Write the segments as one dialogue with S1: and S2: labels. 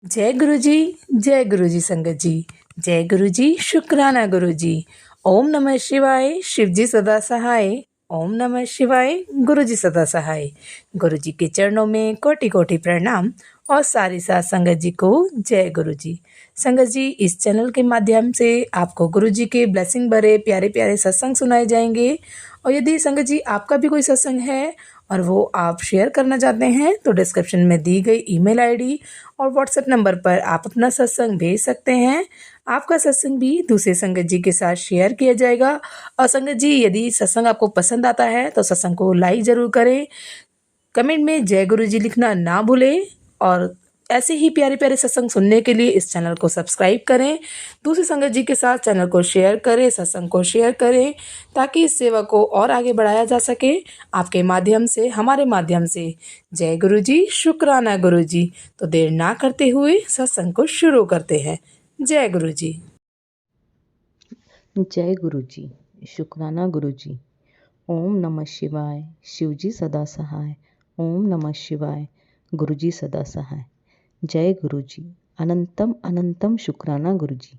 S1: जय गुरु जी संगत जी। जय गुरु जी, शुक्राना गुरु जी। ओम नमः शिवाय, शिव जी सदा सहाय। ओम नमः शिवाय, गुरु जी सदा सहाय। गुरु जी के चरणों में कोटि कोटि प्रणाम और सारी साथ संगत जी को जय गुरु जी। संगत जी, इस चैनल के माध्यम से आपको गुरु जी के ब्लेसिंग भरे प्यारे प्यारे सत्संग सुनाए जाएंगे। और यदि संगत जी आपका भी कोई सत्संग है और वो आप शेयर करना चाहते हैं तो डिस्क्रिप्शन में दी गई ईमेल आईडी और व्हाट्सएप नंबर पर आप अपना सत्संग भेज सकते हैं। आपका सत्संग भी दूसरे संगत जी के साथ शेयर किया जाएगा। और संगत जी, यदि सत्संग आपको पसंद आता है तो सत्संग को लाइक ज़रूर करें, कमेंट में जय गुरु जी लिखना ना भूलें और ऐसे ही प्यारे प्यारे सत्संग सुनने के लिए इस चैनल को सब्सक्राइब करें। दूसरे संगत जी के साथ चैनल को शेयर करें, सत्संग को शेयर करें, ताकि इस सेवा को और आगे बढ़ाया जा सके आपके माध्यम से, हमारे माध्यम से। जय गुरु जी, शुक्राना गुरु जी। तो देर ना करते हुए सत्संग को शुरू करते हैं। जय गुरु जी।
S2: जय गुरु जी, शुक्राना गुरु जी। ओम नमः शिवाय, शिव जी सदा सहाय। ओम नमः शिवाय, गुरु जी सदा सहाय। जय गुरु जी, अनंतम अनंतम शुक्राना गुरु जी।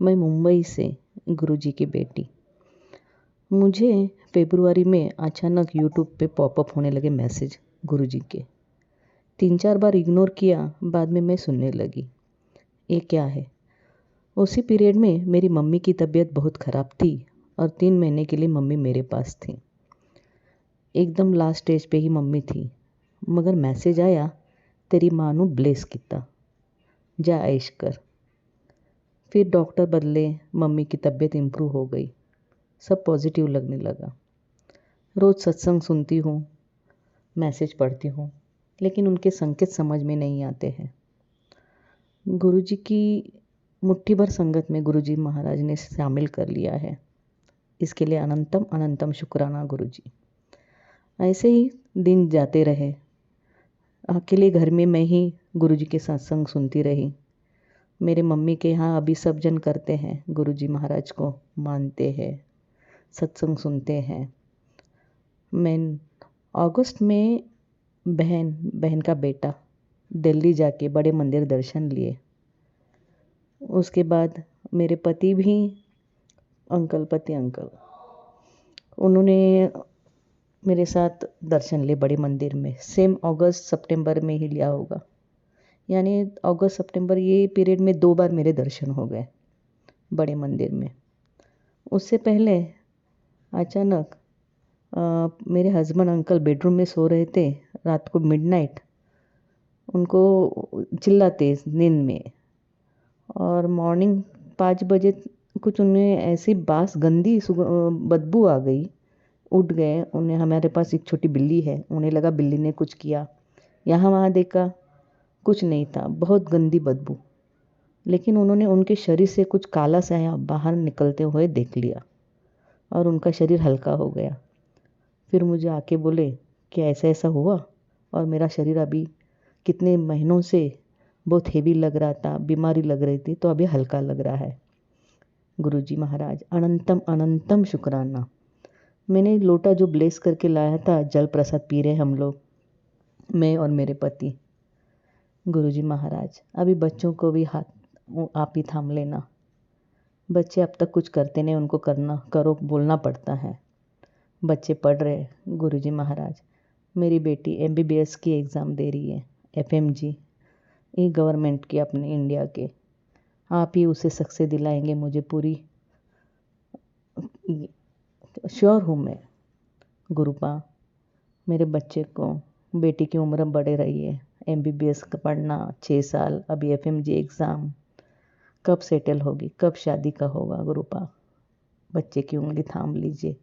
S2: मैं मुंबई से गुरु जी की बेटी। मुझे फरवरी में अचानक यूट्यूब पे पॉपअप होने लगे मैसेज गुरु जी के। 3-4 बार इग्नोर किया, बाद में मैं सुनने लगी ये क्या है। उसी पीरियड में मेरी मम्मी की तबीयत बहुत ख़राब थी और 3 महीने के लिए मम्मी मेरे पास थी। एकदम लास्ट स्टेज पे ही मम्मी थी, मगर मैसेज आया, तेरी माँ नू ब्लेस किता, जा ऐश कर। फिर डॉक्टर बदले, मम्मी की तबीयत इम्प्रूव हो गई, सब पॉजिटिव लगने लगा। रोज़ सत्संग सुनती हूँ, मैसेज पढ़ती हूँ, लेकिन उनके संकेत समझ में नहीं आते हैं। गुरु जी की मुट्ठी भर संगत में गुरु जी महाराज ने शामिल कर लिया है, इसके लिए अनंतम अनंतम शुक्राना गुरु जी। ऐसे ही दिन जाते रहे, अकेले घर में मैं ही गुरु जी के सत्संग सुनती रही। मेरे मम्मी के यहाँ अभी सब जन करते हैं, गुरु जी महाराज को मानते हैं, सत्संग सुनते हैं। मैं अगस्त में बहन का बेटा दिल्ली जाके बड़े मंदिर दर्शन लिए। उसके बाद मेरे पति भी अंकल उन्होंने मेरे साथ दर्शन लिए बड़े मंदिर में। सेम अगस्त सितंबर में ही लिया होगा, यानी अगस्त सितंबर ये पीरियड में 2 बार मेरे दर्शन हो गए बड़े मंदिर में। उससे पहले अचानक मेरे हस्बैंड अंकल बेडरूम में सो रहे थे, रात को मिडनाइट उनको चिल्लाते नींद में, और मॉर्निंग 5 बजे कुछ उन्हें ऐसी बास गंदी बदबू आ गई। उठ गए, उन्हें, हमारे पास एक छोटी बिल्ली है, उन्हें लगा बिल्ली ने कुछ किया। यहाँ वहाँ देखा, कुछ नहीं था, बहुत गंदी बदबू। लेकिन उन्होंने उनके शरीर से कुछ काला साया बाहर निकलते हुए देख लिया और उनका शरीर हल्का हो गया। फिर मुझे आके बोले कि ऐसा ऐसा हुआ, और मेरा शरीर अभी कितने महीनों से बहुत हेवी लग रहा था, बीमारी लग रही थी, तो अभी हल्का लग रहा है। गुरुजी महाराज अनंतम अनंतम शुक्राना। मैंने लोटा जो ब्लेस करके लाया था, जल प्रसाद पी रहे हम लोग, मैं और मेरे पति। गुरुजी महाराज अभी बच्चों को भी हाथ आप ही थाम लेना। बच्चे अब तक कुछ करते नहीं, उनको करना करो बोलना पड़ता है। बच्चे पढ़ रहे गुरुजी महाराज। मेरी बेटी MBBS की एग्ज़ाम दे रही है, FMG, ये गवर्नमेंट की अपने इंडिया के। आप ही उसे सक्सेस दिलाएंगे, मुझे पूरी श्योर हूँ मैं। गुरुपा मेरे बच्चे को, बेटी की उम्र बढ़े रही है, MBBS का पढ़ना 6 साल, अभी FMG एग्ज़ाम, कब सेटल होगी, कब शादी का होगा। गुरुपा बच्चे की उंगली थाम लीजिए।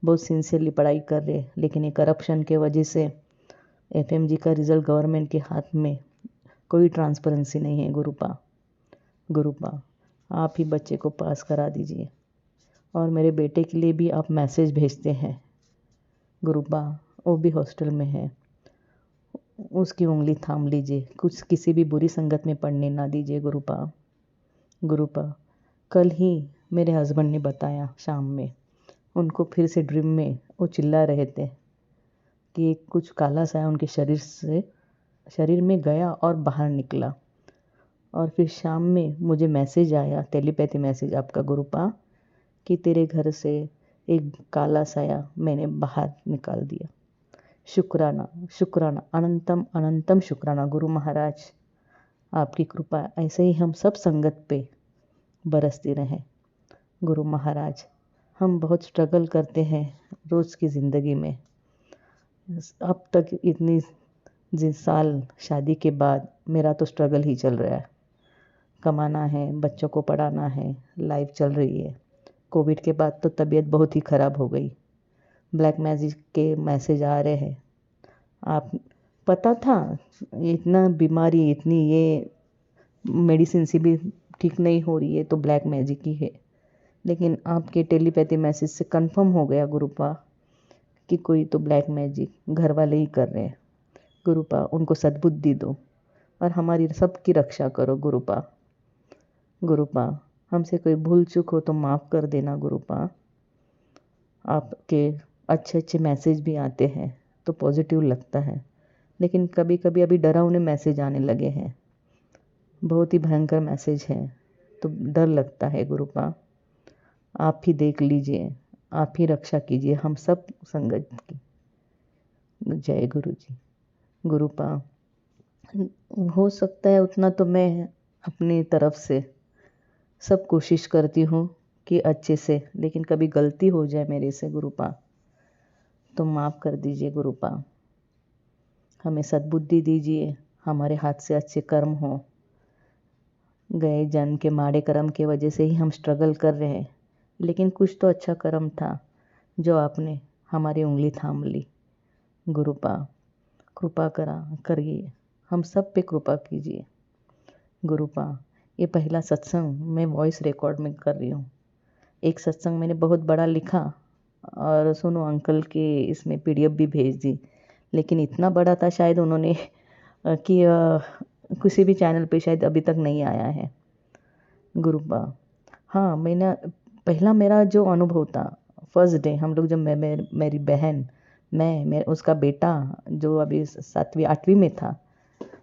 S2: बहुत सिंसियरली पढ़ाई कर रहे, लेकिन ये करप्शन के वजह से FMG का रिज़ल्ट गवर्नमेंट के हाथ में, कोई ट्रांसपेरेंसी नहीं है। गुरुपा आप ही बच्चे को पास करा दीजिए। और मेरे बेटे के लिए भी आप मैसेज भेजते हैं गुरुपा, वो भी हॉस्टल में है, उसकी उंगली थाम लीजिए, कुछ किसी भी बुरी संगत में पड़ने ना दीजिए। गुरुपा कल ही मेरे हस्बैंड ने बताया शाम में, उनको फिर से ड्रीम में वो चिल्ला रहे थे कि कुछ काला साया उनके शरीर में गया और बाहर निकला। और फिर शाम में मुझे मैसेज आया, टेलीपैथी मैसेज आपका गुरुपा, कि तेरे घर से एक काला साया मैंने बाहर निकाल दिया। शुक्राना शुक्राना, अनंतम अनंतम शुक्राना गुरु महाराज, आपकी कृपा ऐसे ही हम सब संगत पे बरसती रहे। गुरु महाराज, हम बहुत स्ट्रगल करते हैं रोज़ की ज़िंदगी में। अब तक इतनी साल शादी के बाद मेरा तो स्ट्रगल ही चल रहा है। कमाना है, बच्चों को पढ़ाना है, लाइफ चल रही है। कोविड के बाद तो तबीयत बहुत ही ख़राब हो गई। ब्लैक मैजिक के मैसेज आ रहे हैं। आप पता था इतना बीमारी, इतनी ये मेडिसिन से भी ठीक नहीं हो रही है तो ब्लैक मैजिक ही है। लेकिन आपके टेलीपैथी मैसेज से कंफर्म हो गया गुरुपा कि कोई तो ब्लैक मैजिक घर वाले ही कर रहे हैं। गुरुपा, उनको सद्बुद्धि दो और हमारी सबकी रक्षा करो गुरुपा। गुरुपा, हमसे कोई भूल चूक हो तो माफ़ कर देना गुरुपा। आपके अच्छे अच्छे मैसेज भी आते हैं तो पॉजिटिव लगता है, लेकिन कभी कभी अभी डरावने मैसेज आने लगे हैं, बहुत ही भयंकर मैसेज है, तो डर लगता है गुरुपा। आप ही देख लीजिए, आप ही रक्षा कीजिए हम सब संगत की। जय गुरु जी। गुरुपा, हो सकता है उतना तो मैं अपनी तरफ से सब कोशिश करती हूँ कि अच्छे से, लेकिन कभी गलती हो जाए मेरे से गुरुपा तो माफ़ कर दीजिए गुरुपा। हमें सद्बुद्धि दीजिए, हमारे हाथ से अच्छे कर्म हो। गए जन्म के माड़े कर्म के वजह से ही हम स्ट्रगल कर रहे हैं, लेकिन कुछ तो अच्छा कर्म था जो आपने हमारी उंगली थाम ली। गुरुपा, कृपा करिए, हम सब पे कृपा कीजिए। गुरुपा, ये पहला सत्संग मैं वॉइस रिकॉर्ड में कर रही हूँ। एक सत्संग मैंने बहुत बड़ा लिखा और सुनो अंकल के इसमें PDF भी भेज दी, लेकिन इतना बड़ा था शायद उन्होंने कि किसी भी चैनल पे शायद अभी तक नहीं आया है। गुरुपा, हाँ, मैंने पहला मेरा जो अनुभव था, फर्स्ट डे हम लोग जब मेरी बहन, मैं उसका बेटा जो अभी 7वीं 8वीं में था,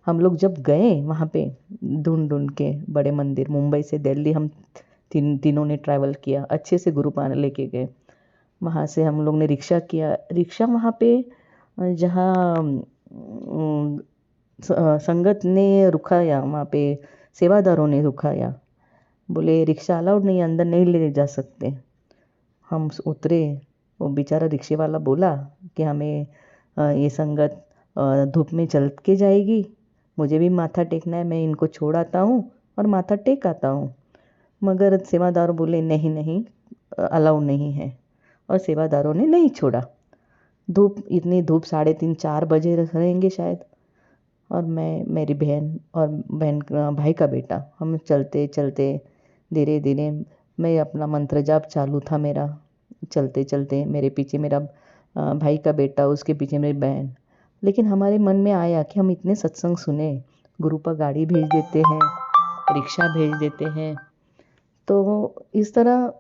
S2: हम लोग जब गए वहाँ पे ढूंढ ढूंढ के बड़े मंदिर, मुंबई से दिल्ली हम तीनों ने ट्रैवल किया, अच्छे से गुरुपा लेके गए। वहाँ से हम लोग ने रिक्शा किया, रिक्शा वहाँ पे जहाँ संगत ने रुकाया, वहाँ पे सेवादारों ने रुकाया, बोले रिक्शा अलाउड नहीं, अंदर नहीं ले जा सकते। हम उतरे, वो बेचारा रिक्शे वाला बोला कि हमें ये संगत धूप में चल के जाएगी, मुझे भी माथा टेकना है, मैं इनको छोड़ आता हूँ और माथा टेक आता हूँ। मगर सेवादार बोले नहीं नहीं, अलाउड नहीं है, और सेवादारों ने नहीं छोड़ा। धूप, इतनी धूप, 3:30-4 बजे रहेंगे शायद, और मैं, मेरी बहन और भाई का बेटा, हम चलते चलते धीरे धीरे, मैं अपना मंत्र जाप चालू था मेरा, चलते चलते मेरे पीछे मेरा भाई का बेटा, उसके पीछे मेरी बहन। लेकिन हमारे मन में आया कि हम इतने सत्संग सुने, गुरु पर गाड़ी भेज देते हैं, रिक्शा भेज देते हैं, तो इस तरह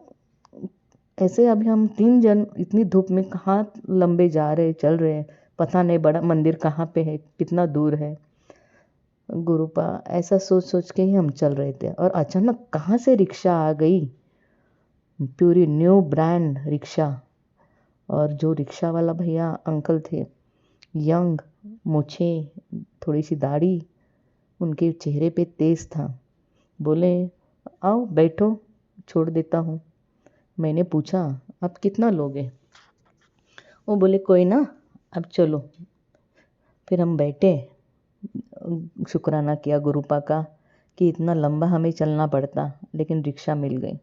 S2: ऐसे अभी हम 3 जन इतनी धूप में कहाँ लंबे जा रहे, चल रहे हैं, पता नहीं बड़ा मंदिर कहाँ पे है, कितना दूर है। गुरुपा, ऐसा सोच सोच के ही हम चल रहे थे और अचानक कहाँ से रिक्शा आ गई, प्यूरी न्यू ब्रांड रिक्शा। और जो रिक्शा वाला भैया अंकल थे, यंग, मूछे, थोड़ी सी दाढ़ी, उनके चेहरे पे तेज था। बोले आओ बैठो, छोड़ देता हूँ। मैंने पूछा आप कितना लोगे? वो बोले कोई ना, अब चलो। फिर हम बैठे, शुक्राना किया गुरुपा का कि इतना लंबा हमें चलना पड़ता, लेकिन रिक्शा मिल गई।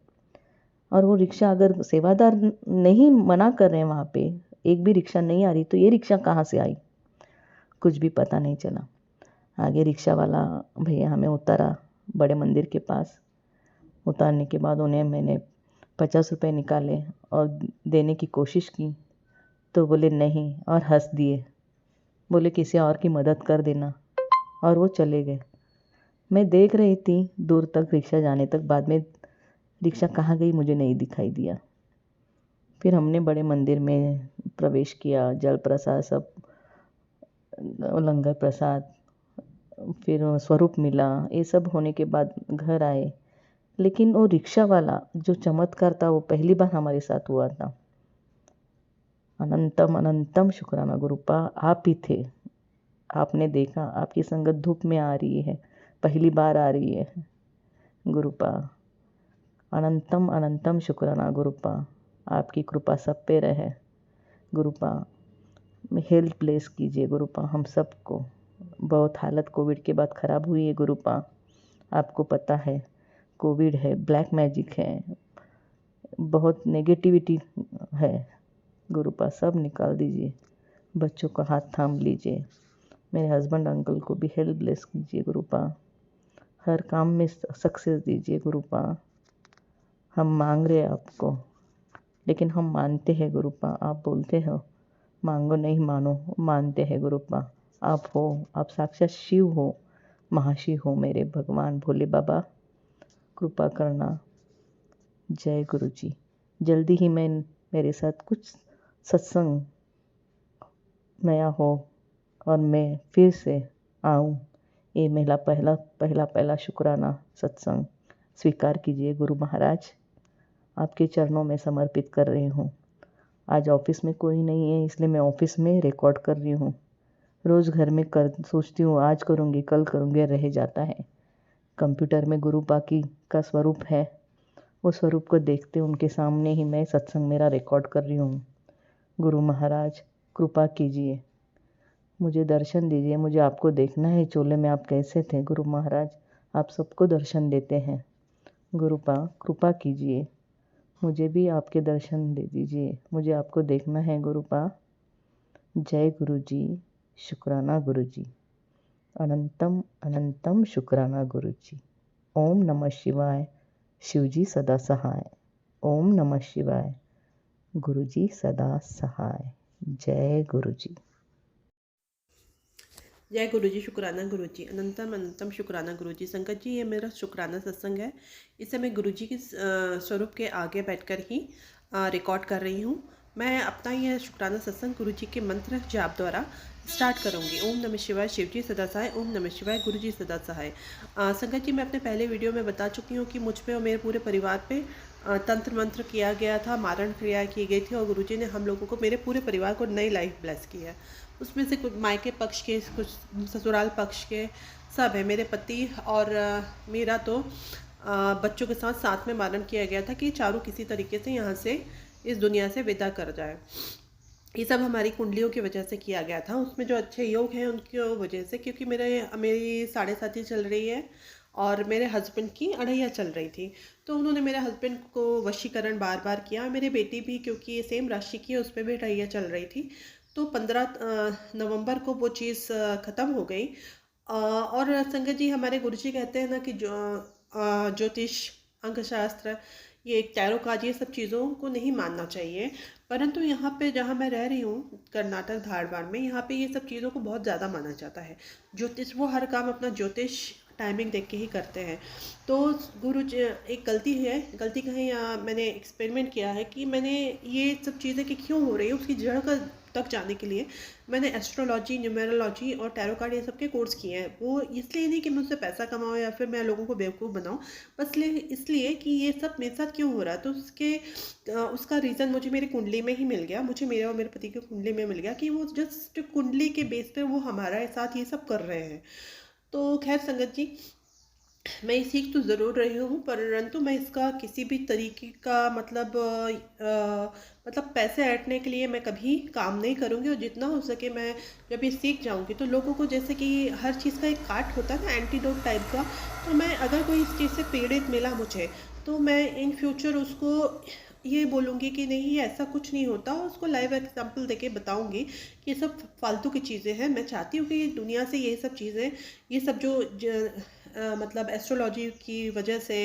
S2: और वो रिक्शा, अगर सेवादार नहीं मना कर रहे हैं वहाँ पे, एक भी रिक्शा नहीं आ रही, तो ये रिक्शा कहाँ से आई, कुछ भी पता नहीं चला। आगे रिक्शा वाला भैया हमें उतारा बड़े मंदिर के पास। उतारने के बाद उन्हें मैंने 50 रुपये निकाले और देने की कोशिश की, तो बोले नहीं, और हंस दिए, बोले किसी और की मदद कर देना, और वो चले गए। मैं देख रही थी दूर तक रिक्शा जाने तक, बाद में रिक्शा कहाँ गई मुझे नहीं दिखाई दिया। फिर हमने बड़े मंदिर में प्रवेश किया, जल प्रसाद सब, लंगर प्रसाद फिर स्वरूप मिला, ये सब होने के बाद घर आए। लेकिन वो रिक्शा वाला जो चमत्कार था वो पहली बार हमारे साथ हुआ था। अनंतम अनंतम शुक्राना गुरुपा, आप ही थे। आपने देखा, आपकी संगत धूप में आ रही है, पहली बार आ रही है गुरुपा। अनंतम अनंतम शुक्राना गुरुपा, आपकी कृपा सब पे रहे गुरुपा। हेल्थ ब्लेस कीजिए गुरुपा हम सबको। बहुत हालत कोविड के बाद ख़राब हुई है गुरुपा, आपको पता है कोविड है, ब्लैक मैजिक है, बहुत नेगेटिविटी है गुरुपा, सब निकाल दीजिए। बच्चों का हाथ थाम लीजिए, मेरे हस्बैंड अंकल को भी हेल्थ ब्लेस कीजिए गुरुपा, हर काम में सक्सेस दीजिए गुरुपा। हम मांग रहे हैं आपको, लेकिन हम मानते हैं गुरुपा, आप बोलते हो मांगो नहीं मानो, मानते हैं गुरुपा। आप हो, आप साक्षात शिव हो, महाशिव हो मेरे भगवान भोले बाबा, कृपा करना। जय गुरु जी। जल्दी ही मेरे साथ कुछ सत्संग नया हो और मैं फिर से आऊँ। ये मेरा पहला शुक्राना सत्संग स्वीकार कीजिए गुरु महाराज, आपके चरणों में समर्पित कर रही हूँ। आज ऑफिस में कोई नहीं है, इसलिए मैं ऑफिस में रिकॉर्ड कर रही हूँ। रोज़ घर में सोचती हूँ आज करूँगी कल करूँगी, रह जाता है। कंप्यूटर में गुरु बाकी का स्वरूप है, वो स्वरूप को देखते उनके सामने ही मैं सत्संग मेरा रिकॉर्ड कर रही हूँ। गुरु महाराज कृपा कीजिए, मुझे दर्शन दीजिए, मुझे आपको देखना है चोले में आप कैसे थे गुरु महाराज। आप सबको दर्शन देते हैं गुरुपा, कृपा कीजिए, मुझे भी आपके दर्शन दे दीजिए, मुझे आपको देखना है गुरुपा। जय गुरु जी, शुक्राना गुरु जी, अनंतम अनंतम शुक्राना गुरु जी। ओम नमः शिवाय, शिव जी सदा सहाय। ओम नमः शिवाय, गुरु जी सदा सहाय। जय गुरु जी।
S3: जय गुरु जी, शुक्राना गुरु जी, अनंतम अनंतम शुक्राना गुरु जी। संगत जी, ये मेरा शुक्राना सत्संग है। इसे मैं गुरु जी के स्वरूप के आगे बैठकर ही रिकॉर्ड कर रही हूँ। मैं अपना यह शुक्राना सत्संग गुरु जी के मंत्र जाप द्वारा स्टार्ट करूँगी। ओम नमः शिवाय, शिव जी सदा सहाय। ओम नमः शिवाय, गुरु जी सदा सहाय। संगत जी, मैं अपने पहले वीडियो में बता चुकी हूँ कि मुझ पे और मेरे पूरे परिवार पे तंत्र मंत्र किया गया था, मारण क्रिया की गई थी और गुरु जी ने हम लोगों को, मेरे पूरे परिवार को नई लाइफ ब्लेस की है। उसमें से कुछ मायके पक्ष के, कुछ ससुराल पक्ष के, सब है। मेरे पति और मेरा तो बच्चों के साथ साथ में मारण किया गया था कि चारों किसी तरीके से यहाँ से, इस दुनिया से विदा कर जाए। ये सब हमारी कुंडलियों की वजह से किया गया था। उसमें जो अच्छे योग हैं उनकी वजह से, क्योंकि मेरी 7.5 चल रही है और मेरे हस्बैंड की 2.5 चल रही थी, तो उन्होंने मेरे हस्बैंड को वशीकरण बार बार किया। मेरे बेटी भी, क्योंकि सेम राशि की है, उस पर भी 2.5 चल रही थी, तो 15 नवंबर को वो चीज़ ख़त्म हो गई। और संगत जी, हमारे गुरुजी कहते हैं ना कि जो ज्योतिष, अंकशास्त्र, ये टैरो कार्ड, ये सब चीज़ों को नहीं मानना चाहिए। परंतु यहाँ पे जहाँ मैं रह रही हूँ, कर्नाटक धारवाड़ में, यहाँ पे ये सब चीज़ों को बहुत ज़्यादा माना जाता है। ज्योतिष, वो हर काम अपना ज्योतिष टाइमिंग देख के ही करते हैं। तो एक गलती है, गलती कहें या मैंने एक्सपेरिमेंट किया है कि मैंने ये सब चीज़ें कि क्यों हो रही है उसकी जड़ का तक जाने के लिए मैंने एस्ट्रोलॉजी, न्यूमेरोलॉजी और टैरो कार्ड, ये सब के कोर्स किए हैं। वो इसलिए नहीं कि मैं उससे पैसा कमाऊँ या फिर मैं लोगों को बेवकूफ़ बनाऊँ, बस इसलिए कि ये सब मेरे साथ क्यों हो रहा है। तो उसका रीज़न मुझे मेरी कुंडली में ही मिल गया। मुझे मेरे और मेरे पति की कुंडली में मिल गया कि वो जस्ट कुंडली के बेस पे वो हमारे साथ ये सब कर रहे हैं। तो खैर संगत जी, मैं ये सीख तो ज़रूर रही हूँ, परंतु मैं इसका किसी भी तरीके का मतलब पैसे ऐंठने के लिए मैं कभी काम नहीं करूँगी। और जितना हो सके मैं जब ये सीख जाऊँगी तो लोगों को, जैसे कि हर चीज़ का एक काट होता है ना, एंटीडोट टाइप का, तो मैं अगर कोई इस चीज़ से पीड़ित मिला मुझे, तो मैं इन फ्यूचर उसको ये बोलूँगी कि नहीं, ऐसा कुछ नहीं होता, उसको लाइव एग्जांपल देके बताऊँगी कि ये सब फालतू की चीज़ें हैं। मैं चाहती हूँ कि ये दुनिया से ये सब चीज़ें, ये सब मतलब एस्ट्रोलॉजी की वजह से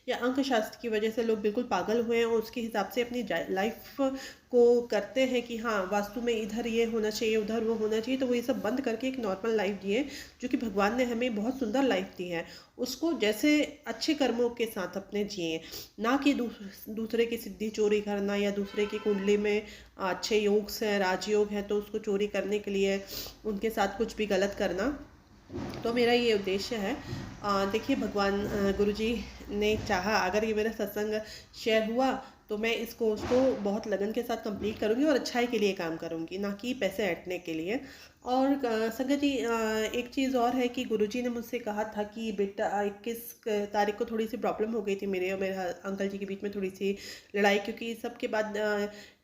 S3: या अंकशास्त्र की वजह से लोग बिल्कुल पागल हुए हैं और उसके हिसाब से अपनी लाइफ को करते हैं कि हाँ, वास्तु में इधर ये होना चाहिए, उधर वो होना चाहिए। तो वो ये सब बंद करके एक नॉर्मल लाइफ जिए, जो कि भगवान ने हमें बहुत सुंदर लाइफ दी है, उसको जैसे अच्छे कर्मों के साथ अपने जिए, ना कि दूसरे की सिद्धि चोरी करना या दूसरे की कुंडली में अच्छे योग से राजयोग है तो उसको चोरी करने के लिए उनके साथ कुछ भी गलत करना। तो मेरा ये उद्देश्य है। देखिए भगवान गुरुजी ने चाहा, अगर ये मेरा सत्संग शेयर हुआ तो मैं इस कोर्स को बहुत लगन के साथ कंप्लीट करूँगी और अच्छाई के लिए काम करूँगी, ना कि पैसे ऐंठने के लिए। और संगत जी, एक चीज़ और है कि गुरुजी ने मुझसे कहा था कि बेटा 21 तारीख को थोड़ी सी प्रॉब्लम हो गई थी मेरे और मेरे अंकल जी के बीच में, थोड़ी सी लड़ाई, क्योंकि सबके बाद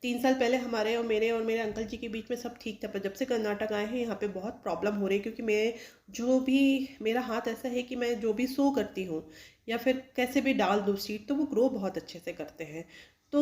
S3: 3 साल पहले हमारे और मेरे अंकल जी के बीच में सब ठीक था, पर जब से कर्नाटक आए हैं यहाँ पे बहुत प्रॉब्लम हो रही है, क्योंकि मैं जो भी, मेरा हाथ ऐसा है कि मैं जो भी सो करती हूँ या फिर कैसे भी डाल दूँ सीड तो वो ग्रो बहुत अच्छे से करते हैं। तो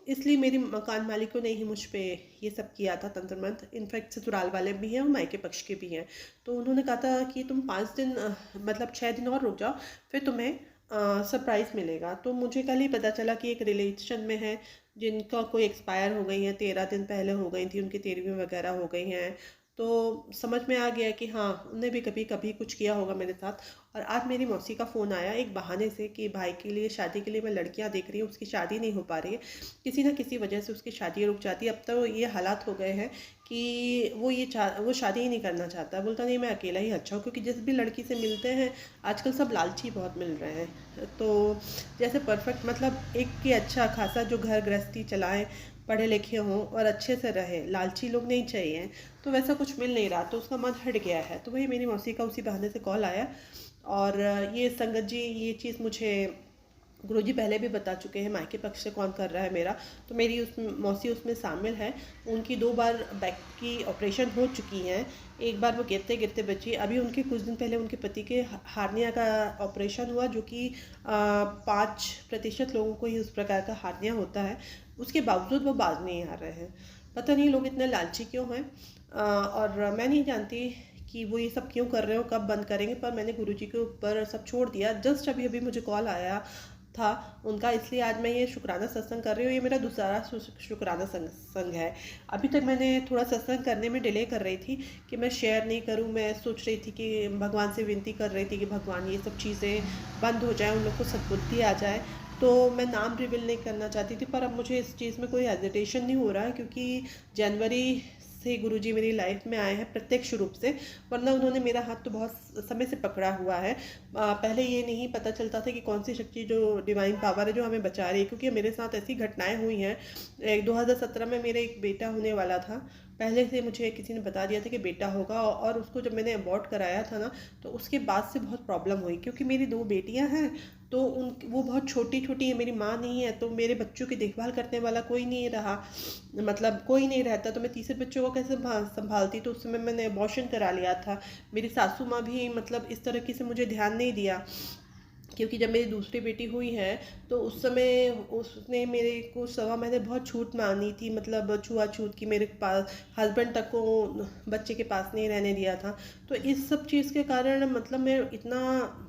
S3: इसलिए मेरी मकान मालिकों ने ही मुझ पे ये सब किया था, तंत्र मंत्र। इनफैक्ट ससुराल वाले भी हैं और मायके पक्ष के भी हैं। तो उन्होंने कहा था कि तुम 5 दिन मतलब 6 दिन और रुक जाओ, फिर तुम्हें सरप्राइज़ मिलेगा। तो मुझे कल ही पता चला कि एक रिलेशन में है जिनका कोई एक्सपायर हो गई हैं, 13 दिन पहले हो गई थी, उनकी 13वीं वगैरह हो गई हैं। तो समझ में आ गया कि हाँ, उनने भी कभी कभी कुछ किया होगा मेरे साथ। और आज मेरी मौसी का फ़ोन आया एक बहाने से कि भाई के लिए शादी के लिए मैं लड़कियां देख रही हूँ, उसकी शादी नहीं हो पा रही है, किसी ना किसी वजह से उसकी शादी रुक जाती है। अब तो ये हालात हो गए हैं कि वो शादी ही नहीं करना चाहता। बोलता नहीं, मैं अकेला ही अच्छा हूँ, क्योंकि जिस भी लड़की से मिलते हैं आजकल सब लालची बहुत मिल रहे हैं। तो जैसे परफेक्ट, मतलब एक कि अच्छा खासा जो घर गृहस्थी चलाएं, पढ़े लिखे हों और अच्छे से रहे, लालची लोग नहीं चाहिए। तो वैसा कुछ मिल नहीं रहा, तो उसका मन हट गया है। तो वही मेरी मौसी का उसी बहाने से कॉल आया। और ये संगत जी, ये चीज़ मुझे गुरुजी पहले भी बता चुके हैं, मायके पक्ष से कौन कर रहा है मेरा। तो मेरी उस मौसी उसमें शामिल है। उनकी 2 बार बैक की ऑपरेशन हो चुकी हैं। एक बार वो गिरते गिरते बची। अभी उनके कुछ दिन पहले उनके पति के हार्निया का ऑपरेशन हुआ, जो कि 5% लोगों को ही उस प्रकार का हार्निया होता है। उसके बावजूद वो बाज नहीं आ रहे हैं। पता नहीं लोग इतने लालची क्यों हैं। और मैं नहीं जानती कि वो ये सब क्यों कर रहे हो, कब बंद करेंगे, पर मैंने गुरुजी के ऊपर सब छोड़ दिया। जस्ट अभी अभी मुझे कॉल आया था उनका, इसलिए आज मैं ये शुक्राना सत्संग कर रही हूँ। ये मेरा दूसरा शुक्राना सत्संग है। अभी तक मैंने थोड़ा सत्संग करने में डिले कर रही थी कि मैं शेयर नहीं करूँ। मैं सोच रही थी कि भगवान से विनती कर रही थी कि भगवान ये सब चीज़ें बंद हो जाए, उन लोग को सद्बुद्धि आ जाए। तो मैं नाम रिवील नहीं करना चाहती थी, पर अब मुझे इस चीज़ में कोई हेजिटेशन नहीं हो रहा है, क्योंकि जनवरी से गुरुजी मेरी लाइफ में आए हैं प्रत्यक्ष रूप से। वरना उन्होंने मेरा हाथ तो बहुत समय से पकड़ा हुआ है। पहले ये नहीं पता चलता था कि कौन सी शक्ति जो डिवाइन पावर है जो हमें बचा रही है, क्योंकि मेरे साथ ऐसी घटनाएं हुई हैं। 2017 में मेरे एक बेटा होने वाला था। पहले से मुझे किसी ने बता दिया था कि बेटा होगा, और उसको जब मैंने अबॉर्ट कराया था ना, तो उसके बाद से बहुत प्रॉब्लम हुई, क्योंकि मेरी 2 बेटियां हैं। तो वो बहुत छोटी छोटी है, मेरी माँ नहीं है, तो मेरे बच्चों की देखभाल करने वाला कोई नहीं रहा, मतलब कोई नहीं रहता। तो मैं तीसरे बच्चों को कैसे संभालती। तो उस समय मैंने अबॉर्शन करा लिया था। मेरी सासू माँ भी मतलब इस तरीके से मुझे ध्यान नहीं दिया, क्योंकि जब मेरी दूसरी बेटी हुई है तो उस समय उसने मेरे को 1.25 महीने बहुत छूट मांगी थी, मतलब छुआछूत की। मेरे पास हस्बैंड तक को बच्चे के पास नहीं रहने दिया था। तो इस सब चीज़ के कारण मतलब मैं इतना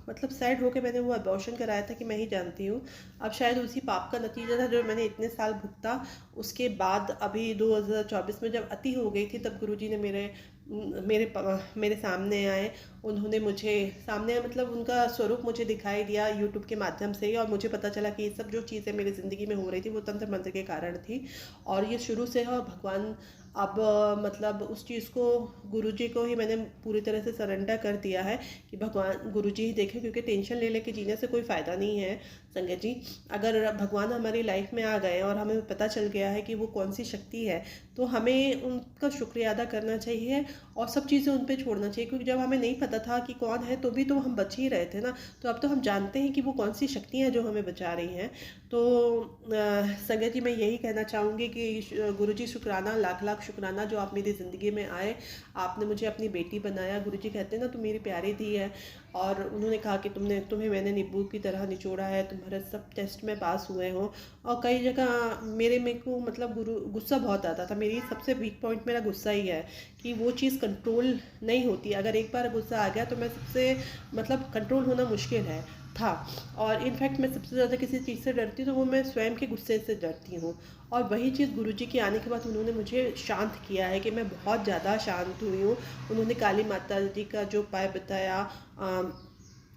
S3: मतलब सैड होकर मैंने वो अबॉर्शन कराया था कि मैं ही जानती हूँ। अब शायद उसी पाप का नतीजा था जो मैंने इतने साल भुगता। उसके बाद अभी 2024 में जब अति हो गई थी, तब गुरुजी ने मेरे सामने आए। उन्होंने मुझे सामने मतलब उनका स्वरूप मुझे दिखाई दिया यूट्यूब के माध्यम से ही, और मुझे पता चला कि ये सब जो चीज़ें मेरी ज़िंदगी में हो रही थी वो तंत्र मंत्र के कारण थी। और ये शुरू से है, और भगवान अब मतलब उस चीज़ को गुरुजी को ही मैंने पूरी तरह से सरेंडर कर दिया है कि भगवान गुरुजी ही देखें, क्योंकि टेंशन ले लेके जीने से कोई फ़ायदा नहीं है संगत जी। अगर भगवान हमारी लाइफ में आ गए और हमें पता चल गया है कि वो कौन सी शक्ति है, तो हमें उनका शुक्रिया अदा करना चाहिए और सब चीज़ें उन पर छोड़ना चाहिए। क्योंकि जब हमें नहीं पता था कि कौन है, तो भी तो हम बच ही रहे थे ना। तो अब तो हम जानते हैं कि वो कौन सी शक्तियाँ हैं जो हमें बचा रही हैं। तो संगत जी, मैं यही कहना चाहूँगी कि गुरुजी शुक्राना, लाख लाख शुक्राना जो आप मेरी ज़िंदगी में आए। आपने मुझे अपनी बेटी बनाया। गुरुजी कहते हैं ना, तुम मेरी प्यारी दी है। और उन्होंने कहा कि तुम्हें मैंने नींबू की तरह निचोड़ा है, तुम्हारे सब टेस्ट में पास हुए हो। और कई जगह मेरे को मतलब गुस्सा बहुत आता था। मेरी सबसे वीक पॉइंट मेरा गुस्सा ही है कि वो चीज़ कंट्रोल नहीं होती। अगर एक बार गुस्सा आ गया तो मैं सबसे मतलब कंट्रोल होना मुश्किल था। और इनफैक्ट मैं सबसे ज़्यादा किसी चीज़ से डरती हूँ तो वो मैं स्वयं के गुस्से से डरती हूँ। और वही चीज़ गुरुजी के आने के बाद उन्होंने मुझे शांत किया है कि मैं बहुत ज़्यादा शांत हुई हूँ। उन्होंने काली माता जी का जो उपाय बताया,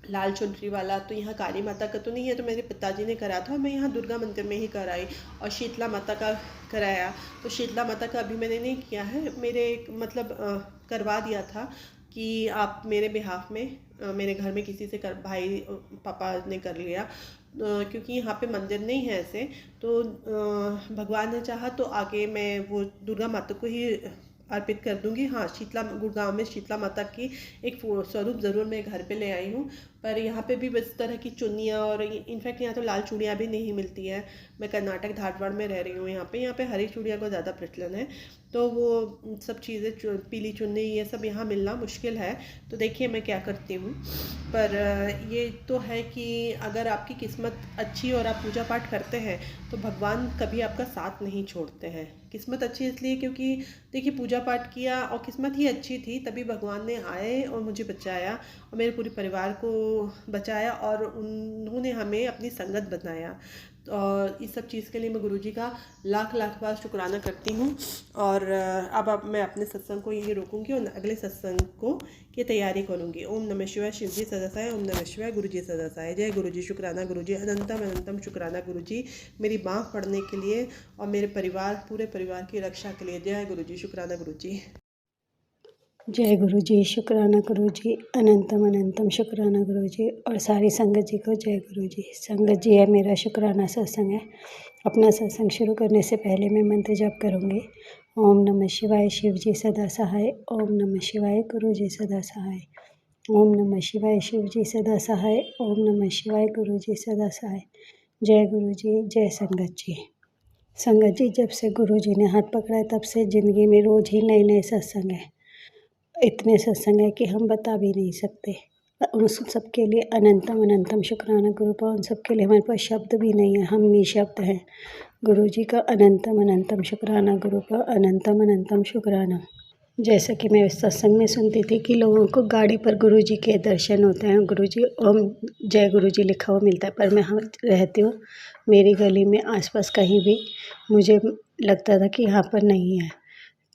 S3: लाल चुनरी वाला, तो यहाँ काली माता का तो नहीं है, तो मेरे पिताजी ने करा था और मैं यहाँ दुर्गा मंदिर में ही कराई। और शीतला माता का कराया, तो शीतला माता का अभी मैंने नहीं किया है, मेरे मतलब करवा दिया था। कि आप मेरे बिहाफ में मेरे घर में किसी से कर भाई पापा ने कर लिया, क्योंकि यहाँ पे मंदिर नहीं है ऐसे। तो भगवान ने चाहा तो आगे मैं वो दुर्गा माता को ही अर्पित कर दूंगी। हाँ, शीतला गुड़गांव में शीतला माता की एक स्वरूप ज़रूर मैं घर पे ले आई हूँ। पर यहाँ पे भी इस तरह की चुन्नियाँ और इनफैक्ट यहाँ तो लाल चूड़ियाँ भी नहीं मिलती है। मैं कर्नाटक धारवाड़ में रह रही हूँ, यहाँ पे हरी चूड़ियाँ का ज़्यादा प्रचलन है। तो वो सब चीज़ें पीली चुन्नी ये सब यहाँ मिलना मुश्किल है। तो देखिए मैं क्या करती हूँ। पर ये तो है कि अगर आपकी किस्मत अच्छी और आप पूजा पाठ करते हैं तो भगवान कभी आपका साथ नहीं छोड़ते हैं। किस्मत अच्छी इसलिए क्योंकि देखिए पूजा पाठ किया और किस्मत ही अच्छी थी, तभी भगवान ने आए और मुझे बचाया और मेरे पूरे परिवार को बचाया और उन्होंने हमें अपनी संगत बनाया। और इस सब चीज़ के लिए मैं गुरुजी का लाख लाख बार शुक्राना करती हूँ। और अब मैं अपने सत्संग को यहीं रोकूंगी और अगले सत्संग को की तैयारी करूँगी। ओम नमः शिवाय। शिव जी सदा सहाय। ओम नमः शिवाय। गुरु जी सदा सहाय। जय गुरु जी। शुक्राना गुरु जी। अनंतम अनंतम शुक्राना गुरु जी, मेरी बाँह पड़ने के लिए और मेरे परिवार पूरे परिवार की रक्षा के लिए। जय गुरु जी। शुक्राना गुरु जी।
S4: जय गुरु जी। शुक्राना गुरु जी। अनंतम अनंतम शुक्राना गुरु जी और सारी संगत जी को जय गुरु जी। संगत जी है मेरा शुक्राना सत्संग है। अपना सत्संग शुरू करने से पहले मैं मंत्र जप करूँगी। ओम नमः शिवाय। शिव जी सदा सहाय। ओम नमः शिवाय। गुरु जी सदा सहाय। ओम नमः शिवाय। शिव जी सदा सहाय। ओम नमः शिवाय। गुरु जी सदा सहाय। जय गुरु जी। जय संगत जी। संगत जी, जब से गुरु जी ने हाथ पकड़ा है तब से ज़िंदगी में रोज़ ही नए नए सत्संग है। इतने सत्संग है कि हम बता भी नहीं सकते। उन सब के लिए अनंतम अनंतम शुक्राना गुरु का। उन सब के लिए हमारे पास शब्द भी नहीं है, हम निःशब्द हैं। गुरु जी का अनंतम अनंतम शुक्राना गुरु का। अनंतम अनंतम शुक्राना। जैसा कि मैं सत्संग में सुनती थी कि लोगों को गाड़ी पर गुरु जी के दर्शन होते हैं, गुरु जी ओम जय गुरु जी लिखा हुआ मिलता है। पर मैं यहाँ रहती हूँ, मेरी गली में आसपास कहीं भी मुझे लगता था कि यहाँ पर नहीं है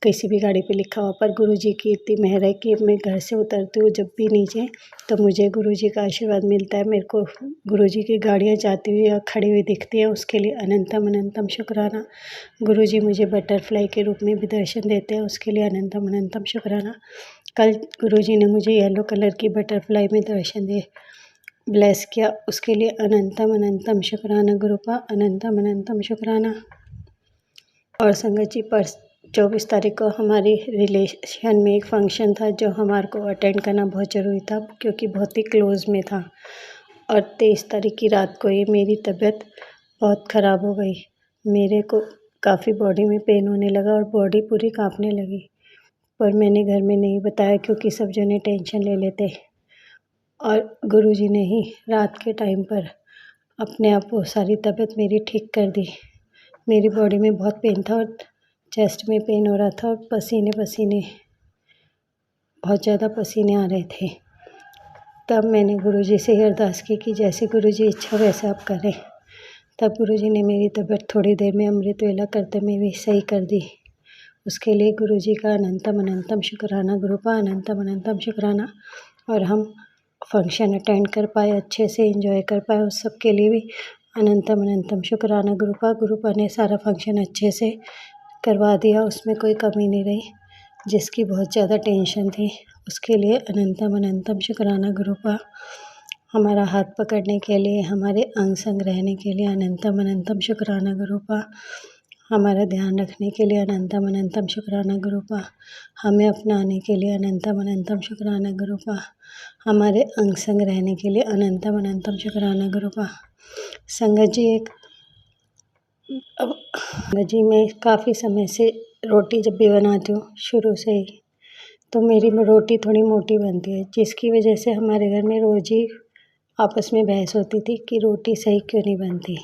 S4: किसी भी गाड़ी पे लिखा हुआ। पर गुरु जी की इतनी मेहर है कि मैं घर से उतरती हूँ जब भी नीचे, तो मुझे गुरु जी का आशीर्वाद मिलता है। मेरे को गुरु जी की गाड़ियाँ जाती हुई या खड़ी हुई दिखती हैं, उसके लिए अनंतम अनंतम शुक्राना। गुरु जी मुझे बटरफ्लाई के रूप में भी दर्शन देते हैं, उसके लिए अनंतम अनंतम शुक्राना। कल गुरु जी ने मुझे येलो कलर की बटरफ्लाई में दर्शन दे ब्लेस किया, उसके लिए अनंतम अनंतम शुक्राना गुरु का। अनंतम अनंतम शुक्राना। और संगत जी, पर 24 तारीख को हमारी रिलेशन में एक फंक्शन था जो हमारे को अटेंड करना बहुत ज़रूरी था क्योंकि बहुत ही क्लोज़ में था। और 23 तारीख की रात को ही मेरी तबीयत बहुत ख़राब हो गई। मेरे को काफ़ी बॉडी में पेन होने लगा और बॉडी पूरी काँपने लगी। पर मैंने घर में नहीं बताया क्योंकि सब जने टेंशन ले लेते। और गुरुजी ने ही रात के टाइम पर अपने आप वो सारी तबीयत मेरी ठीक कर दी। मेरी बॉडी में बहुत पेन था और चेस्ट में पेन हो रहा था और पसीने बहुत ज़्यादा पसीने आ रहे थे। तब मैंने गुरुजी से अरदास की कि जैसे गुरुजी इच्छा वैसे आप करें। तब गुरुजी ने मेरी तबीयत थोड़ी देर में अमृत वेला करते में भी सही कर दी। उसके लिए गुरुजी का अनंतम अनंतम शुक्राना गुरु का। अनंतम अनंतम शुक्राना। और हम फंक्शन अटेंड कर पाए, अच्छे से एंजॉय कर पाए, उस सब के लिए भी अनंतम अनंतम शुक्राना गुरु का। गुरुपा ने सारा फंक्शन अच्छे से करवा दिया, उसमें कोई कमी नहीं रही। जिसकी बहुत ज़्यादा टेंशन थी उसके लिए अनंतम अनंतम शुक्राना गुरु का। हमारा हाथ पकड़ने के लिए, हमारे अंग संग रहने के लिए अनंतम अनंतम शुक्राना गुरु का। हमारा ध्यान रखने के लिए अनंतम अनंतम शुक्राना गुरु का। हमें अपनाने के लिए अनंतम अनंतम शुक्राना गुरु का। हमारे अंग संग रहने के लिए अनंतम अनंतम शुक्राना गुरु का। संगत जी, जी मैं काफ़ी समय से रोटी जब भी बनाती हूँ शुरू से ही, तो मेरी रोटी थोड़ी मोटी बनती है, जिसकी वजह से हमारे घर में रोज़ ही आपस में बहस होती थी कि रोटी सही क्यों नहीं बनती।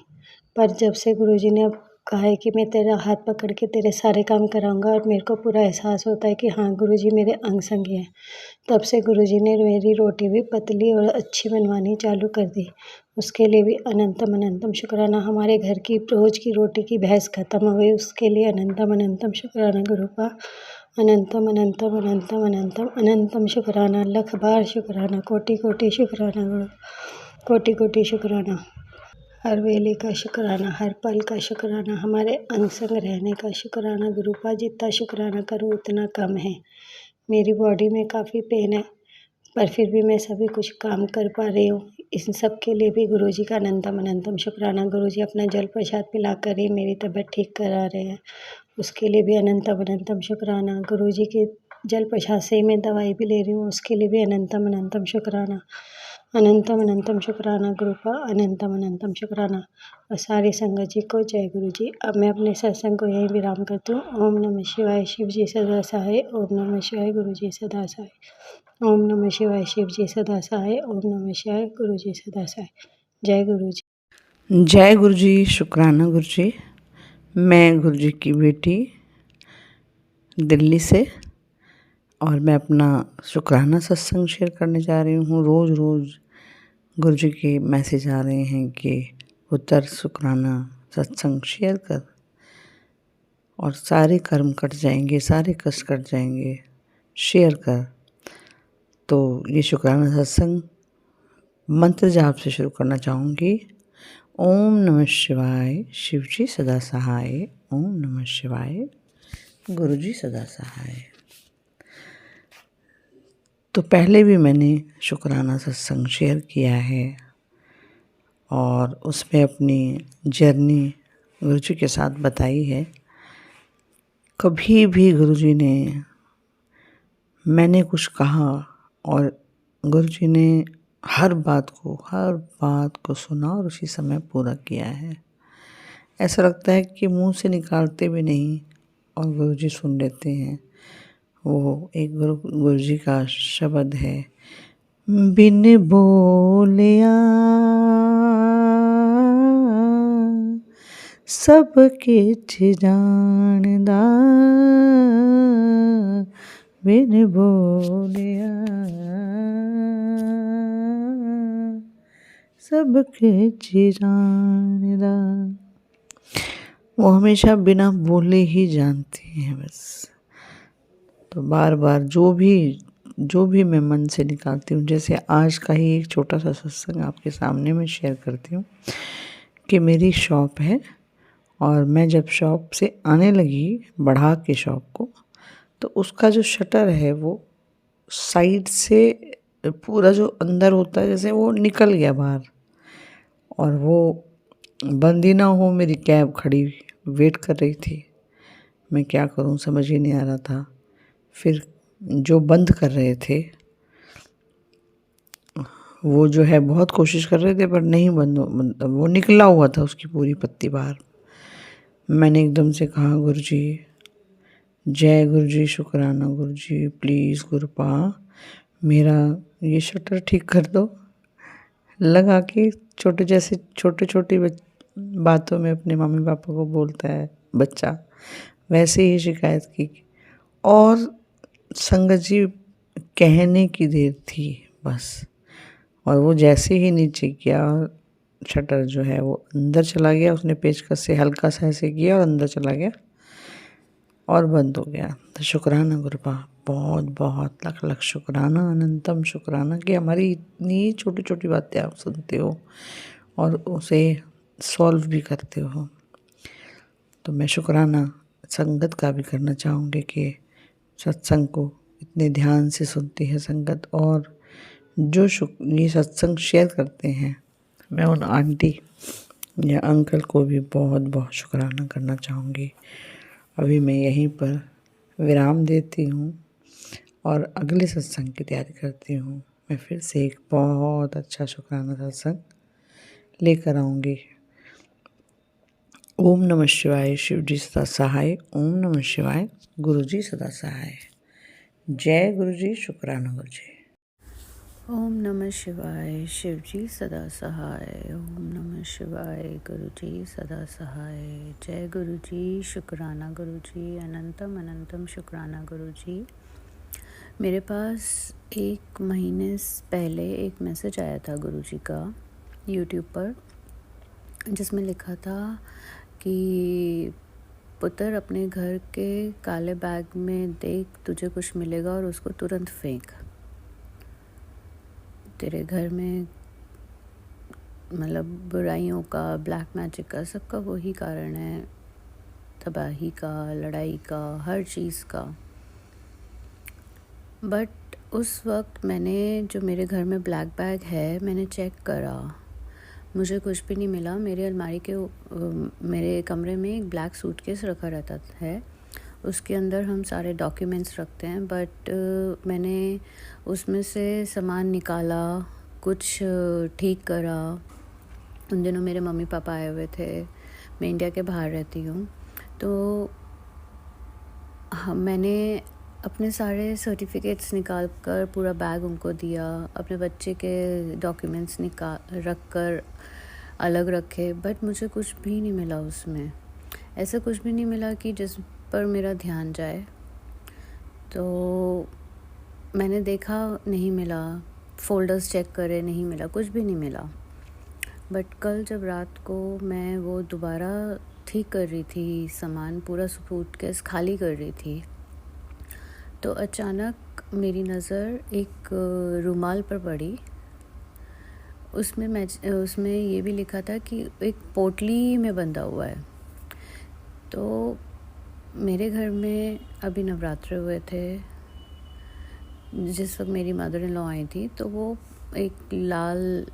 S4: पर जब से गुरुजी ने अब कहा है कि मैं तेरा हाथ पकड़ के तेरे सारे काम कराऊंगा और मेरे को पूरा एहसास होता है कि हाँ गुरुजी मेरे अंग संग हैं, तब से गुरुजी ने मेरी रोटी भी पतली और अच्छी बनवानी चालू कर दी। उसके लिए भी अनंतम अनंतम शुक्राना। हमारे घर की रोज़ की रोटी की बहस ख़त्म हो गई, उसके लिए अनंतम अनंतम शुक्राना गुरु का। अनंतम अनंतम अनंतम अनंतम अनंतम शुक्राना। लख बार शुक्राना। कोटि कोटि शुक्राना गुरु। कोटि कोटि शुक्राना। हर वेले का शुक्राना, हर पल का शुक्राना, हमारे अंग संग रहने का शुक्राना गुरु का। जितना शुक्राना करूँ उतना कम है। मेरी बॉडी में काफ़ी पेन है, पर फिर भी मैं सभी कुछ काम कर पा रही हूँ। इन सब के लिए भी गुरुजी का अनंतम अनंतम शुक्राना। गुरुजी अपना जल प्रसाद पिलाकर ही मेरी तबीयत ठीक करा रहे हैं, उसके लिए भी अनंतम अनंतम शुक्राना। गुरुजी के जल प्रसाद से ही मैं दवाई भी ले रही हूँ, उसके लिए भी अनंतम अनंतम शुक्राना। अनंतम अनंतम शुक्राना गुरु का, अनंतम अनंतम शुक्राना। और सारी संगत जी को जय गुरु जी। अब मैं अपने सत्संग को यहीं विराम करती हूँ। ओम नमः शिवाय, शिव जी सदा सहाय। ओम नमः शिवाय, गुरु जी सदा सहाय। ओम नमः शिवाय, शिव जी सदा सहाय। ओम नमः शिवाय, गुरु जी सदा सहाय। जय गुरु जी।
S5: जय गुरु जी, शुक्राना गुरु जी। मैं गुरु जी की बेटी दिल्ली से, और मैं अपना शुक्राना सत्संग शेयर करने जा रही हूँ। रोज़ रोज़ गुरु जी के मैसेज आ रहे हैं कि उत्तर शुक्राना सत्संग शेयर कर और सारे कर्म कट जाएंगे, सारे कष्ट कट जाएंगे, शेयर कर। तो ये शुक्राना सत्संग मंत्र जाप से शुरू करना चाहूँगी। ओम नमः शिवाय, शिव जी सदा सहाय। ओम नमः शिवाय, गुरु जी सदा सहाय। तो पहले भी मैंने शुक्राना सत्संग शेयर किया है और उसमें अपनी जर्नी गुरु जी के साथ बताई है। कभी भी गुरु जी ने, मैंने कुछ कहा और गुरु जी ने हर बात को सुना और उसी समय पूरा किया है। ऐसा लगता है कि मुंह से निकालते भी नहीं और गुरु जी सुन लेते हैं। वो एक गुरु जी का शब्द है, बिन बोलिया सब किछ जानदा, बिन बोलिया सब किछ जानदा। वो हमेशा बिना बोले ही जानती हैं बस। तो बार बार जो भी मैं मन से निकालती हूँ, जैसे आज का ही एक छोटा सा सत्संग आपके सामने मैं शेयर करती हूँ कि मेरी शॉप है और मैं जब शॉप से आने लगी बढ़ा के शॉप को, तो उसका जो शटर है वो साइड से पूरा जो अंदर होता है जैसे वो निकल गया बाहर, और वो बंद ही ना हो। मेरी कैब खड़ी वेट कर रही थी, मैं क्या करूं समझ ही नहीं आ रहा था। फिर जो बंद कर रहे थे वो जो है बहुत कोशिश कर रहे थे पर नहीं वो निकला हुआ था उसकी पूरी पत्ती बाहर। मैंने एकदम से कहा, गुरु जी, जय गुरु जी, शुक्राना गुरु जी, प्लीज़ गुरुपा मेरा ये शटर ठीक कर दो। लगा कि छोटी बातों में अपने मम्मी पापा को बोलता है बच्चा, वैसे ही शिकायत की। और संगत जी कहने की देर थी बस, और वो जैसे ही नीचे किया शटर जो है वो अंदर चला गया। उसने पेचकस से हल्का सा ऐसे किया और अंदर चला गया और बंद हो गया। तो शुक्राना गुरुपा, बहुत बहुत लख लख शुक्राना, अनंतम शुक्राना कि हमारी इतनी छोटी छोटी बातें आप सुनते हो और उसे सॉल्व भी करते हो। तो मैं शुक्राना संगत का भी करना चाहूँगी कि सत्संग को इतने ध्यान से सुनती है संगत, और जो ये सत्संग शेयर करते हैं, मैं उन आंटी या अंकल को भी बहुत बहुत शुक्राना करना चाहूँगी। अभी मैं यहीं पर विराम देती हूँ और अगले सत्संग की तैयारी करती हूँ। मैं फिर से एक बहुत अच्छा शुक्राना सत्संग लेकर आऊँगी। ओम नमः शिवाय, शिव जी सदा सहाय। ओम नमः शिवाय, गुरु जी सदा सहाय। जय गुरु जी, शुक्राना गुरु जी।
S6: ओम नमः शिवाय, शिव जी सदा सहाय। ओम नमः शिवाय, गुरु जी सदा सहाय। जय गुरु जी, शुक्राना गुरु जी, अनंतम अनंतम शुक्राना गुरु जी। मेरे पास 1 महीने पहले एक मैसेज आया था गुरु जी का यूट्यूब पर, जिसमें लिखा था कि पुत्र, अपने घर के काले बैग में देख, तुझे कुछ मिलेगा और उसको तुरंत फेंक। तेरे घर में मतलब बुराइयों का, ब्लैक मैजिक का, सबका वही कारण है, तबाही का, लड़ाई का, हर चीज़ का। बट उस वक्त मैंने जो मेरे घर में ब्लैक बैग है मैंने चेक करा, मुझे कुछ भी नहीं मिला। मेरे अलमारी के मेरे कमरे में एक ब्लैक सूटकेस रखा रहता है, उसके अंदर हम सारे डॉक्यूमेंट्स रखते हैं। बट मैंने उसमें से सामान निकाला, कुछ ठीक करा। उन दिनों मेरे मम्मी पापा आए हुए थे, मैं इंडिया के बाहर रहती हूँ, तो मैंने अपने सारे सर्टिफिकेट्स निकाल कर पूरा बैग उनको दिया, अपने बच्चे के डॉक्यूमेंट्स रख कर अलग रखे। बट मुझे कुछ भी नहीं मिला उसमें, ऐसा कुछ भी नहीं मिला कि जिस पर मेरा ध्यान जाए। तो मैंने देखा नहीं मिला, फ़ोल्डर्स चेक करे नहीं मिला, कुछ भी नहीं मिला। बट कल जब रात को मैं वो दोबारा ठीक कर रही थी, सामान पूरा सूटकेस खाली कर रही थी, तो अचानक मेरी नज़र एक रुमाल पर पड़ी। उसमें ये भी लिखा था कि एक पोटली में बंधा हुआ है। तो मेरे घर में अभी नवरात्रे हुए थे, जिस वक्त मेरी मदर इन लॉ आई थी, तो वो एक लाल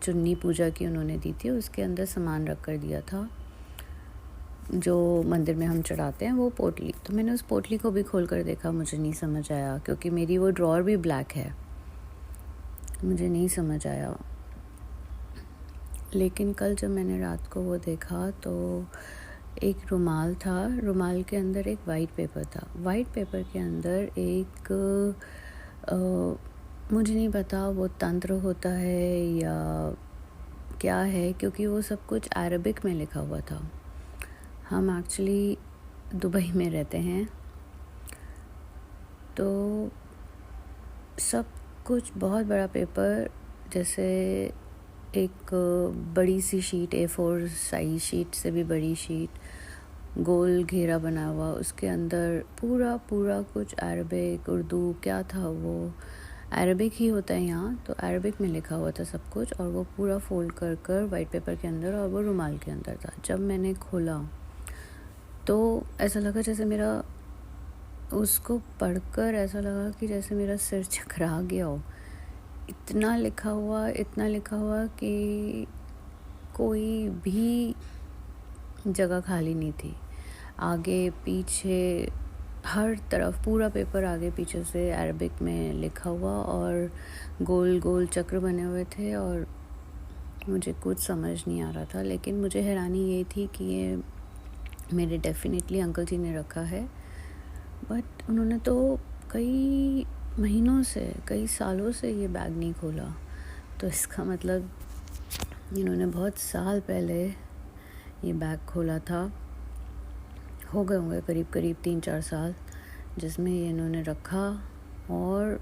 S6: चुन्नी पूजा की उन्होंने दी थी, उसके अंदर सामान रख कर दिया था जो मंदिर में हम चढ़ाते हैं, वो पोटली। तो मैंने उस पोटली को भी खोल कर देखा, मुझे नहीं समझ आया, क्योंकि मेरी वो ड्रॉअर भी ब्लैक है, मुझे नहीं समझ आया। लेकिन कल जब मैंने रात को वो देखा तो एक रुमाल था, रुमाल के अंदर एक वाइट पेपर था, वाइट पेपर के अंदर एक मुझे नहीं पता वो तंत्र होता है या क्या है, क्योंकि वो सब कुछ अरबिक में लिखा हुआ था। हम एक्चुअली दुबई में रहते हैं, तो सब कुछ बहुत बड़ा पेपर, जैसे एक बड़ी सी शीट, A4 साइज शीट से भी बड़ी शीट, गोल घेरा बना हुआ, उसके अंदर पूरा कुछ अरबिक उर्दू क्या था, वो अरबिक ही होता है यहाँ, तो अरबिक में लिखा हुआ था सब कुछ, और वो पूरा फोल्ड कर वाइट पेपर के अंदर, और वो रुमाल के अंदर था। जब मैंने खोला तो ऐसा लगा जैसे मेरा, उसको पढ़कर ऐसा लगा कि जैसे मेरा सिर चकरा गया हो। इतना लिखा हुआ कि कोई भी जगह खाली नहीं थी, आगे पीछे हर तरफ पूरा पेपर आगे पीछे से अरबिक में लिखा हुआ, और गोल गोल चक्र बने हुए थे, और मुझे कुछ समझ नहीं आ रहा था। लेकिन मुझे हैरानी ये थी कि ये मेरे डेफिनेटली अंकल जी ने रखा है, बट उन्होंने तो कई महीनों से, कई सालों से ये बैग नहीं खोला। तो इसका मतलब इन्होंने बहुत साल पहले ये बैग खोला था, हो गए होंगे करीब 3-4 साल, जिसमें ये इन्होंने रखा। और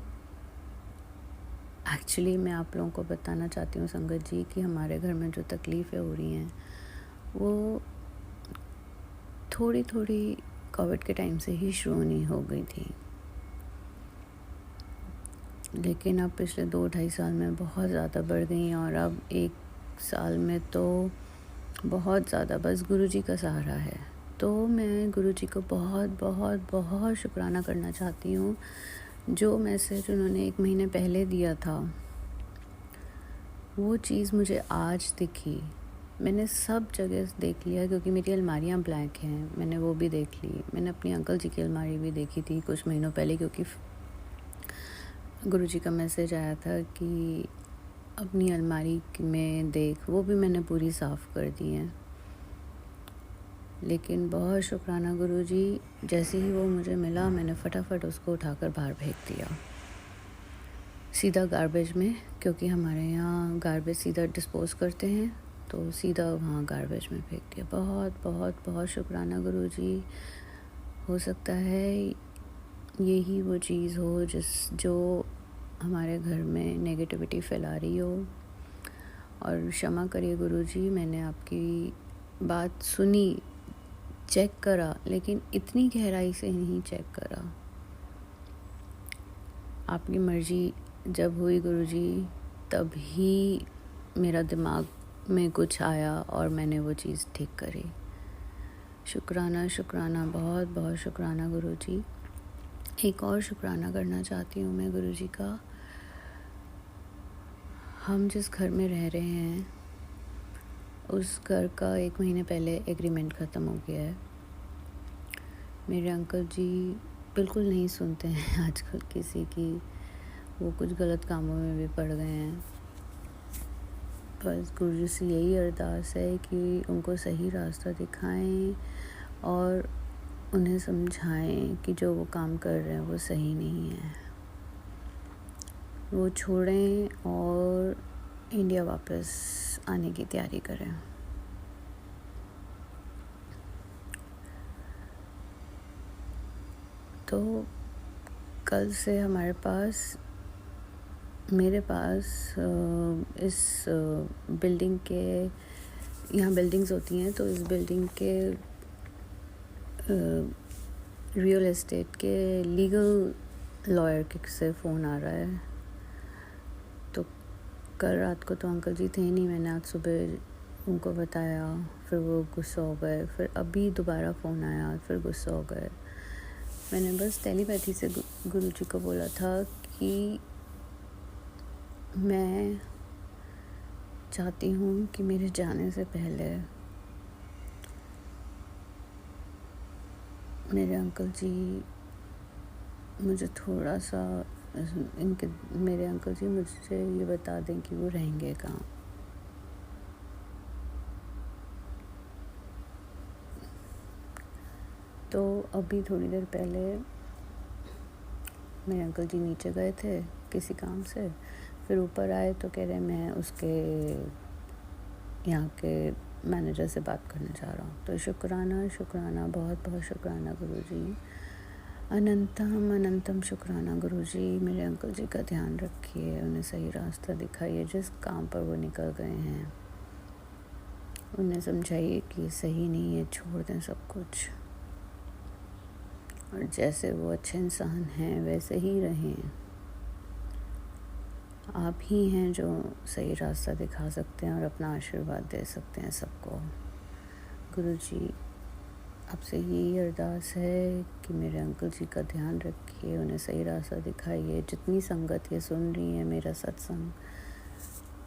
S6: एक्चुअली मैं आप लोगों को बताना चाहती हूँ संगत जी कि हमारे घर में जो तकलीफ़ें हो रही हैं वो थोड़ी कोविड के टाइम से ही शुरू नहीं हो गई थी, लेकिन अब पिछले 2-2.5 साल में बहुत ज़्यादा बढ़ गई हैं, और अब 1 साल में तो बहुत ज़्यादा, बस गुरुजी का सहारा है। तो मैं गुरुजी को बहुत शुक्राना करना चाहती हूँ। जो मैसेज उन्होंने 1 महीने पहले दिया था, वो चीज़ मुझे आज दिखी। मैंने सब जगह देख लिया, क्योंकि मेरी अलमारियाँ ब्लैक हैं, मैंने वो भी देख ली। मैंने अपनी अंकल जी की अलमारी भी देखी थी कुछ महीनों पहले, क्योंकि गुरुजी का मैसेज आया था कि अपनी अलमारी में देख, वो भी मैंने पूरी साफ़ कर दी है। लेकिन बहुत शुक्राना गुरुजी, जैसे ही वो मुझे मिला मैंने फटाफट उसको उठाकर बाहर फेंक दिया, सीधा गार्बेज में, क्योंकि हमारे यहाँ गार्बेज सीधा डिस्पोज करते हैं, तो सीधा वहाँ गार्बेज में फेंक दिया। बहुत शुक्राना गुरुजी। हो सकता है यही वो चीज़ हो जो हमारे घर में नेगेटिविटी फैला रही हो, और क्षमा करिए गुरुजी, मैंने आपकी बात सुनी, चेक करा, लेकिन इतनी गहराई से नहीं चेक करा। आपकी मर्ज़ी जब हुई गुरुजी, तब ही मेरा दिमाग में कुछ आया और मैंने वो चीज़ ठीक करी। शुक्राना, बहुत शुक्राना गुरुजी। एक और शुक्राना करना चाहती हूँ मैं गुरुजी का। हम जिस घर में रह रहे हैं उस घर का 1 महीने पहले एग्रीमेंट ख़त्म हो गया है। मेरे अंकल जी बिल्कुल नहीं सुनते हैं आजकल किसी की, वो कुछ गलत कामों में भी पड़ गए हैं। बस गुरुजी से यही अरदास है कि उनको सही रास्ता दिखाएं और उन्हें समझाएं कि जो वो काम कर रहे हैं वो सही नहीं है, वो छोड़ें और इंडिया वापस आने की तैयारी करें। तो कल से हमारे पास मेरे पास इस बिल्डिंग के, यहाँ बिल्डिंग्स होती हैं तो इस बिल्डिंग के रियल एस्टेट के लीगल लॉयर से फ़ोन आ रहा है। तो कल रात को तो अंकल जी थे ही नहीं, मैंने आज सुबह उनको बताया, फिर वो गुस्सा हो गए, फिर अभी दोबारा फ़ोन आया, फिर गुस्सा हो गए। मैंने बस टेलीपैथी से गुरुजी को बोला था कि मैं चाहती हूँ कि मेरे जाने से पहले मेरे अंकल जी मुझे थोड़ा सा मेरे अंकल जी मुझसे ये बता दें कि वो रहेंगे कहाँ। तो अभी थोड़ी देर पहले मेरे अंकल जी नीचे गए थे किसी काम से, फिर ऊपर आए तो कह रहे मैं उसके यहाँ के मैनेजर से बात करने जा रहा हूँ। तो शुक्राना, बहुत बहुत शुक्राना गुरुजी, अनंतम अनंतम शुक्राना गुरुजी। मेरे अंकल जी का ध्यान रखिए, उन्हें सही रास्ता दिखाइए, जिस काम पर वो निकल गए हैं उन्हें समझाइए कि सही नहीं है, छोड़ दें सब कुछ, और जैसे वो अच्छे इंसान हैं वैसे ही रहें। आप ही हैं जो सही रास्ता दिखा सकते हैं और अपना आशीर्वाद दे सकते हैं सबको। गुरुजी आपसे यही अरदास है कि मेरे अंकल जी का ध्यान रखिए, उन्हें सही रास्ता दिखाइए। जितनी संगत ये सुन रही है मेरा सत्संग,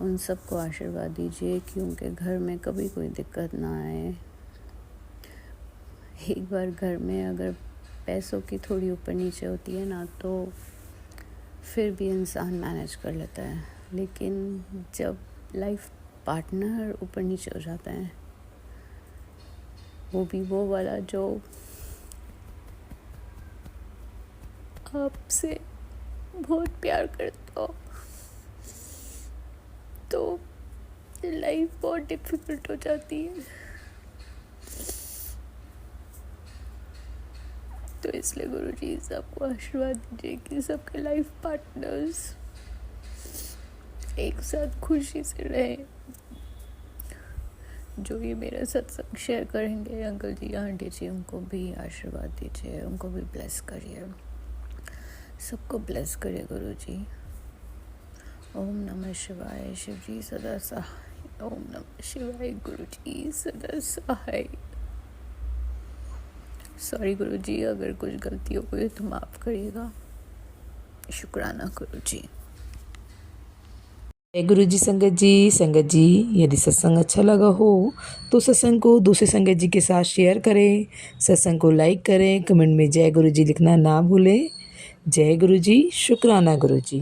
S6: उन सबको आशीर्वाद दीजिए कि उनके घर में कभी कोई दिक्कत ना आए। एक बार घर में अगर पैसों की थोड़ी ऊपर नीचे होती है ना तो फिर भी इंसान मैनेज कर लेता है, लेकिन जब लाइफ पार्टनर ऊपर नीचे हो जाता है, वो भी वो वाला जो आपसे बहुत प्यार करता हो, तो लाइफ बहुत डिफिकल्ट हो जाती है। तो इसलिए गुरुजी सबको आशीर्वाद दीजिए कि सबके लाइफ पार्टनर्स एक साथ खुशी से रहें। जो ये मेरा सत्संग शेयर करेंगे अंकल जी आंटी जी, उनको भी आशीर्वाद दीजिए, उनको भी ब्लेस करिए, सबको ब्लेस करिए गुरुजी। ओम नमः शिवाय, शिव जी सदा सहाय। ओम नमः शिवाय, गुरुजी सदा सहाय। सॉरी गुरुजी, अगर कुछ गलती हो गई तो माफ़ करिएगा। शुक्राना गुरुजी।
S1: जय गुरु जी। संगत जी यदि सत्संग अच्छा लगा हो तो सत्संग को दूसरे संगत जी के साथ शेयर करें, सत्संग को लाइक करें, कमेंट में जय गुरु जी लिखना ना भूलें। जय गुरु जी। शुक्राना गुरु जी।